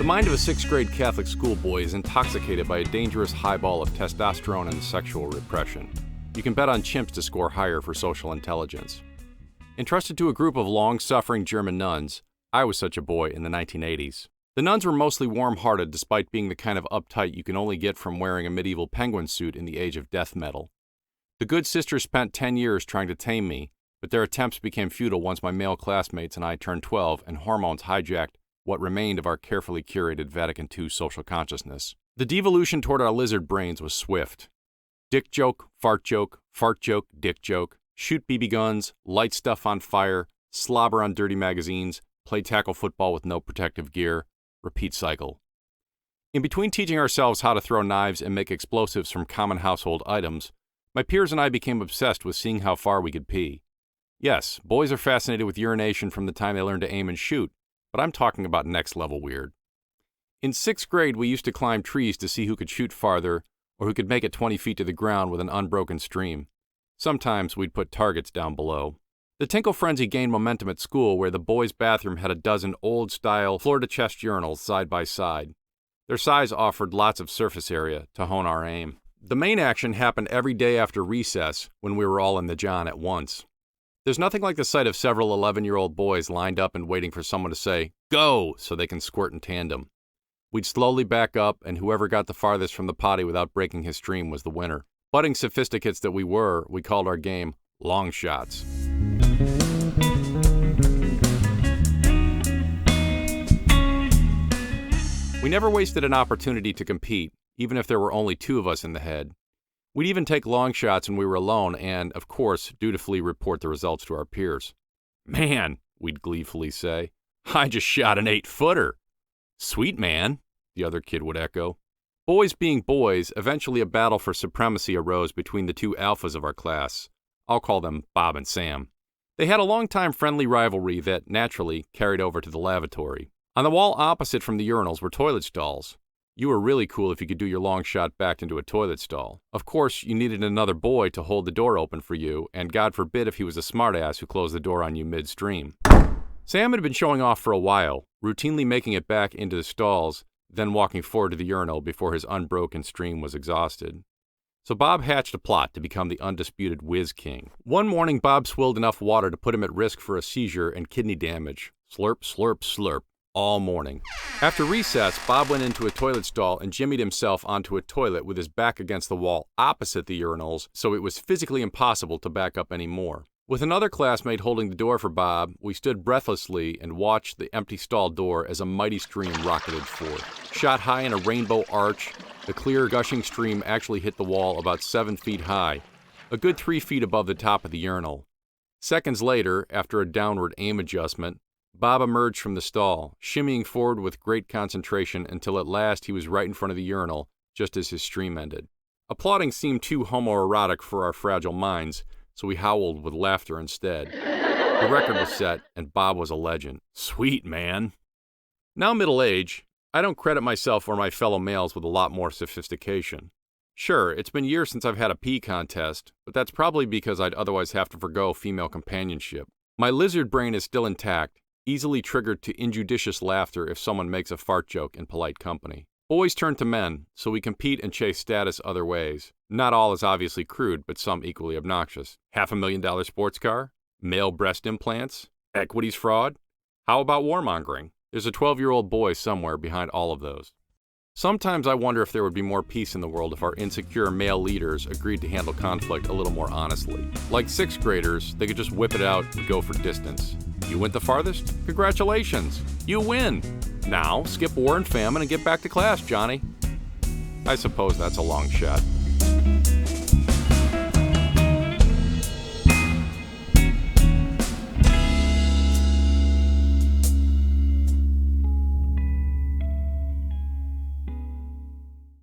mind of a sixth-grade Catholic schoolboy is intoxicated by a dangerous highball of testosterone and sexual repression. You can bet on chimps to score higher for social intelligence. Entrusted to a group of long-suffering German nuns, I was such a boy in the 1980s. The nuns were mostly warm-hearted despite being the kind of uptight you can only get from wearing a medieval penguin suit in the age of death metal. The good sisters spent 10 years trying to tame me, but their attempts became futile once my male classmates and I turned 12 and hormones hijacked what remained of our carefully curated Vatican II social consciousness. The devolution toward our lizard brains was swift. Dick joke, fart joke, dick joke, shoot BB guns, light stuff on fire, slobber on dirty magazines, play tackle football with no protective gear, repeat cycle. In between teaching ourselves how to throw knives and make explosives from common household items, my peers and I became obsessed with seeing how far we could pee. Yes, boys are fascinated with urination from the time they learn to aim and shoot, but I'm talking about next level weird. In 6th grade, we used to climb trees to see who could shoot farther or who could make it 20 feet to the ground with an unbroken stream. Sometimes we'd put targets down below. The tinkle frenzy gained momentum at school where the boys' bathroom had a dozen old-style floor-to-chest urinals side by side. Their size offered lots of surface area to hone our aim. The main action happened every day after recess when we were all in the john at once. There's nothing like the sight of several 11-year-old boys lined up and waiting for someone to say, "Go!" so they can squirt in tandem. We'd slowly back up, and whoever got the farthest from the potty without breaking his stream was the winner. Budding sophisticates that we were, we called our game long shots. We never wasted an opportunity to compete, even if there were only 2 of us in the head. We'd even take long shots when we were alone and, of course, dutifully report the results to our peers. "Man," we'd gleefully say, "I just shot an 8-footer." "Sweet man," the other kid would echo. Boys being boys, eventually a battle for supremacy arose between the 2 alphas of our class. I'll call them Bob and Sam. They had a long-time friendly rivalry that, naturally, carried over to the lavatory. On the wall opposite from the urinals were toilet stalls. You were really cool if you could do your long shot backed into a toilet stall. Of course, you needed another boy to hold the door open for you, and God forbid if he was a smartass who closed the door on you midstream. Sam had been showing off for a while, routinely making it back into the stalls, then walking forward to the urinal before his unbroken stream was exhausted. So Bob hatched a plot to become the undisputed whiz king. One morning, Bob swilled enough water to put him at risk for a seizure and kidney damage. Slurp, slurp, slurp. All morning. After recess, Bob went into a toilet stall and jimmied himself onto a toilet with his back against the wall opposite the urinals, so it was physically impossible to back up anymore. With another classmate holding the door for Bob, we stood breathlessly and watched the empty stall door as a mighty stream rocketed forth. Shot high in a rainbow arch, the clear, gushing stream actually hit the wall about 7 feet high, a good 3 feet above the top of the urinal. Seconds later, after a downward aim adjustment, Bob emerged from the stall, shimmying forward with great concentration until at last he was right in front of the urinal, just as his stream ended. Applauding seemed too homoerotic for our fragile minds, so we howled with laughter instead. The record was set, and Bob was a legend. Sweet man. Now middle age, I don't credit myself or my fellow males with a lot more sophistication. Sure, it's been years since I've had a pee contest, but that's probably because I'd otherwise have to forgo female companionship. My lizard brain is still intact, easily triggered to injudicious laughter if someone makes a fart joke in polite company. Boys turn to men, so we compete and chase status other ways. Not all is obviously crude, but some equally obnoxious. $500,000 sports car? Male breast implants? Equities fraud? How about warmongering? There's a 12-year-old boy somewhere behind all of those. Sometimes I wonder if there would be more peace in the world if our insecure male leaders agreed to handle conflict a little more honestly. Like 6th graders, they could just whip it out and go for distance. You went the farthest? Congratulations! You win! Now, skip war and famine and get back to class, Johnny. I suppose that's a long shot.